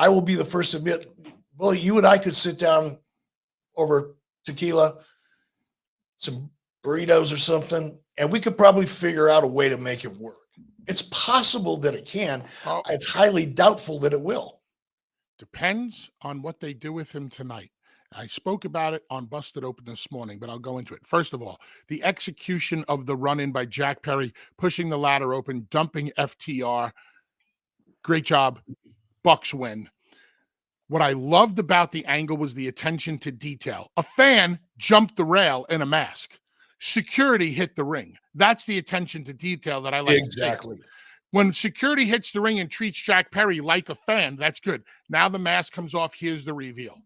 I will be the first to admit, Bully, you and I could sit down over tequila, some burritos or something, and we could probably figure out a way to make it work. It's possible that it can. Oh. It's highly doubtful that it will. Depends on what they do with him tonight. I spoke about it on Busted Open this morning, but I'll go into it. First of all, the execution of the run-in by Jack Perry, pushing the ladder open, dumping FTR. Great job. Bucks win. What I loved about the angle was the attention to detail. A fan jumped the rail in a mask. Security hit the ring. That's the attention to detail that I like Exactly. to see. When security hits the ring and treats Jack Perry like a fan, that's good. Now the mask comes off. Here's the reveal.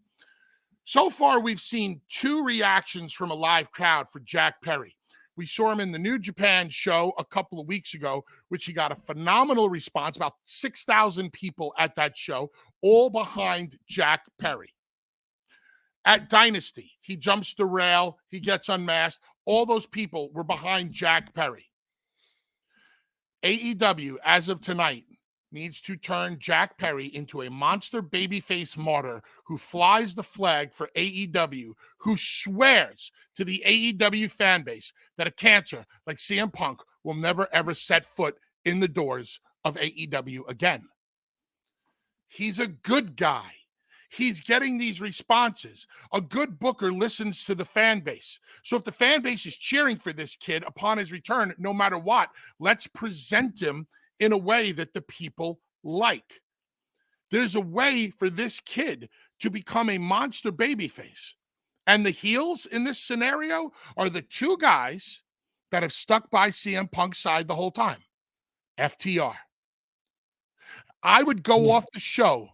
So far, we've seen 2 reactions from a live crowd for Jack Perry. We saw him in the New Japan show a couple of weeks ago, which he got a phenomenal response, about 6,000 people at that show, all behind Jack Perry. At Dynasty, he jumps the rail, he gets unmasked. All those people were behind Jack Perry. AEW, as of tonight, needs to turn Jack Perry into a monster babyface martyr who flies the flag for AEW, who swears to the AEW fan base that a cancer like CM Punk will never, ever set foot in the doors of AEW again. He's a good guy. He's getting these responses. A good booker listens to the fan base. So if the fan base is cheering for this kid upon his return, no matter what, let's present him in a way that the people like. There's a way for this kid to become a monster babyface. And the heels in this scenario are the 2 guys that have stuck by CM Punk's side the whole time. FTR. I would go off the show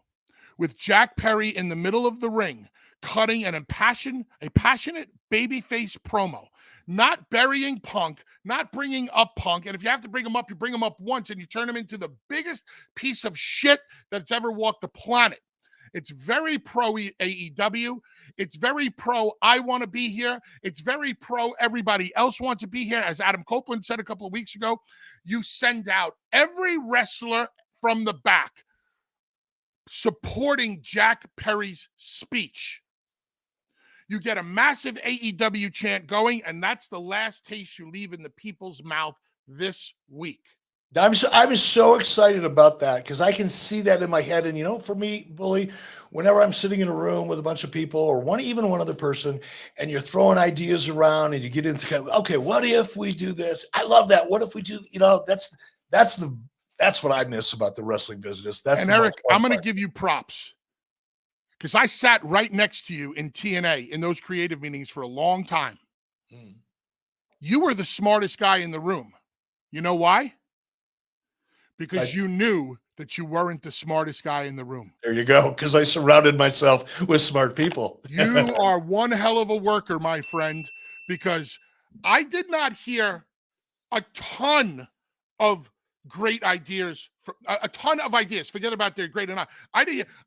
with Jack Perry in the middle of the ring, cutting a passionate babyface promo, not burying Punk, not bringing up Punk. And if you have to bring him up, you bring him up once and you turn him into the biggest piece of shit that's ever walked the planet. It's very pro AEW. It's very pro I want to be here. It's very pro everybody else wants to be here. As Adam Copeland said a couple of weeks ago, you send out every wrestler from the back supporting Jack Perry's speech. You get a massive AEW chant going, and that's the last taste you leave in the people's mouth this week. I'm so excited about that because I can see that in my head. And, you know, for me, Bully, whenever I'm sitting in a room with a bunch of people or even one other person, and you're throwing ideas around and you get into, okay, what if we do this? I love that. What if we do, you know, that's what I miss about the wrestling business. And Eric, I'm going to give you props because I sat right next to you in TNA in those creative meetings for a long time. You were the smartest guy in the room. You know why? Because you knew that you weren't the smartest guy in the room. There you go. Because I surrounded myself with smart people. You are one hell of a worker, my friend, because I did not hear a ton of great ideas, a ton of ideas. Forget about they're great or not.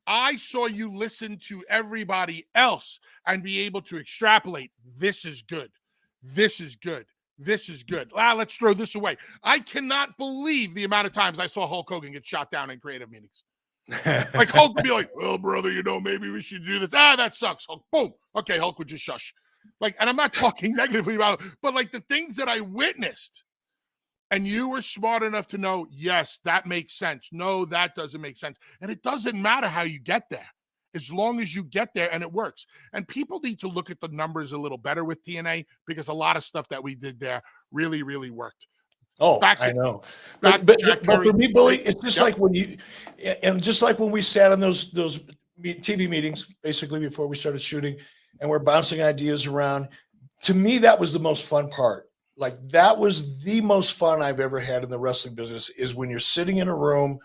I saw you listen to everybody else and be able to extrapolate. This is good. This is good. This is good. Let's throw this away. I cannot believe the amount of times I saw Hulk Hogan get shot down in creative meetings. Like Hulk would be like, well, brother, you know, maybe we should do this. That sucks, Hulk. Boom. Okay, Hulk would just shush. Like, and I'm not talking negatively about it, but like the things that I witnessed, and you were smart enough to know, yes, that makes sense. No, that doesn't make sense. And it doesn't matter how you get there, as long as you get there and it works. And people need to look at the numbers a little better with TNA because a lot of stuff that we did there really, really worked. Oh, I know. But for me, Bully, it's just like when just like when we sat on those TV meetings, basically before we started shooting, and we're bouncing ideas around. To me, that was the most fun part. Like that was the most fun I've ever had in the wrestling business is when you're sitting in a room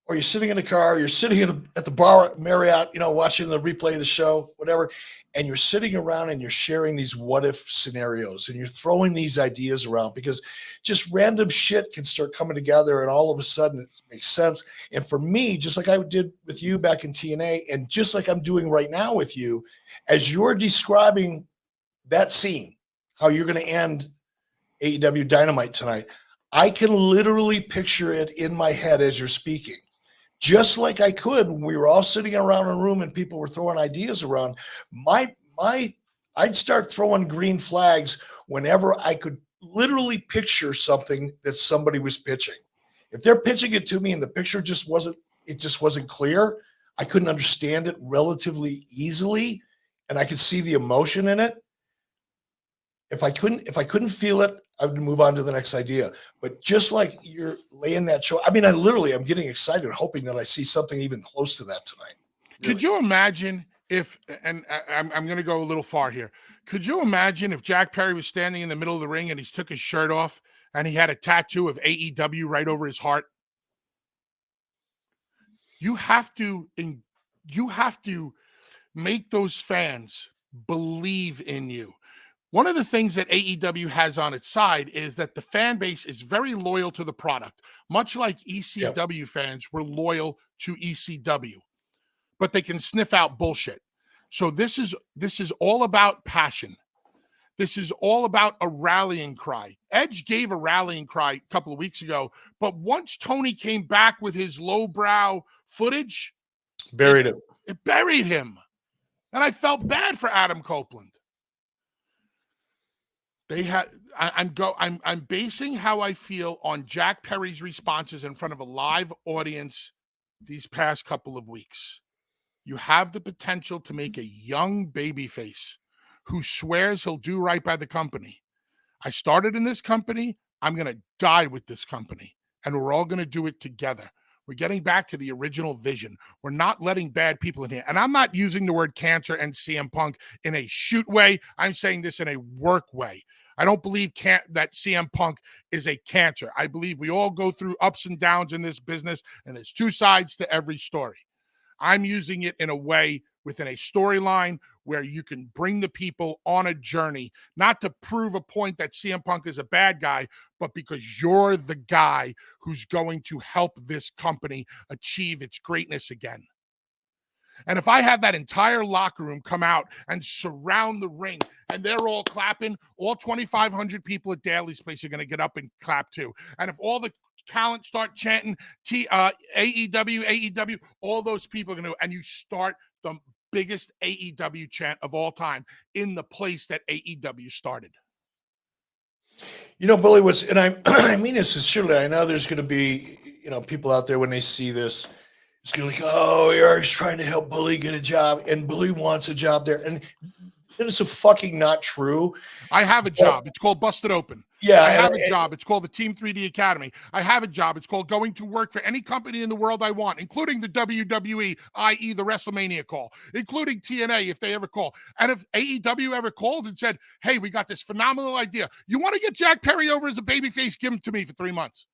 or you're sitting in a car, you're sitting at the bar at Marriott, you know, watching the replay of the show, whatever, and you're sitting around and you're sharing these what-if scenarios and you're throwing these ideas around because just random shit can start coming together and all of a sudden it makes sense. And for me, just like I did with you back in TNA and just like I'm doing right now with you, as you're describing that scene, how you're going to end AEW Dynamite tonight, I can literally picture it in my head as you're speaking. just like I could when we were all sitting around a room and people were throwing ideas around. I'd start throwing green flags whenever I could literally picture something that somebody was pitching. If they're pitching it to me and the picture just wasn't clear, I couldn't understand it relatively easily, and I could see the emotion in it. If I couldn't feel it, I would move on to the next idea. But just like you're laying that show, I mean, I'm getting excited, hoping that I see something even close to that tonight. Really. Could you imagine if, and I'm going to go a little far here. Could you imagine if Jack Perry was standing in the middle of the ring and he took his shirt off and he had a tattoo of AEW right over his heart? You have to make those fans believe in you. One of the things that AEW has on its side is that the fan base is very loyal to the product, much like ECW fans were loyal to ECW, but they can sniff out bullshit. So this is all about passion. This is all about a rallying cry. Edge gave a rallying cry a couple of weeks ago, but once Tony came back with his lowbrow footage, it buried him. And I felt bad for Adam Copeland. I'm basing how I feel on Jack Perry's responses in front of a live audience these past couple of weeks. You have the potential to make a young babyface who swears he'll do right by the company. I started in this company. I'm going to die with this company, and we're all going to do it together. We're getting back to the original vision. We're not letting bad people in here. And I'm not using the word cancer and CM Punk in a shoot way. I'm saying this in a work way. I don't believe that CM Punk is a cancer. I believe we all go through ups and downs in this business, and there's two sides to every story. I'm using it in a way within a storyline where you can bring the people on a journey, not to prove a point that CM Punk is a bad guy, but because you're the guy who's going to help this company achieve its greatness again. And if I have that entire locker room come out and surround the ring and they're all clapping, all 2,500 people at Daly's place are going to get up and clap too. And if all the talent start chanting AEW, all those people are going to, and you start the biggest AEW chant of all time in the place that AEW started. You know, Bully, and I mean this sincerely. I know there's going to be, people out there when they see this, it's going to be like, oh, you're always trying to help Bully get a job, and Bully wants a job there. And that is so fucking not true. I have a job. It's called Busted Open. Yeah. I have a job. It's called the Team 3D Academy. I have a job. It's called going to work for any company in the world I want, including the WWE, i.e. the WrestleMania call, including TNA if they ever call. And if AEW ever called and said, hey, we got this phenomenal idea. You want to get Jack Perry over as a babyface? Give him to me for 3 months.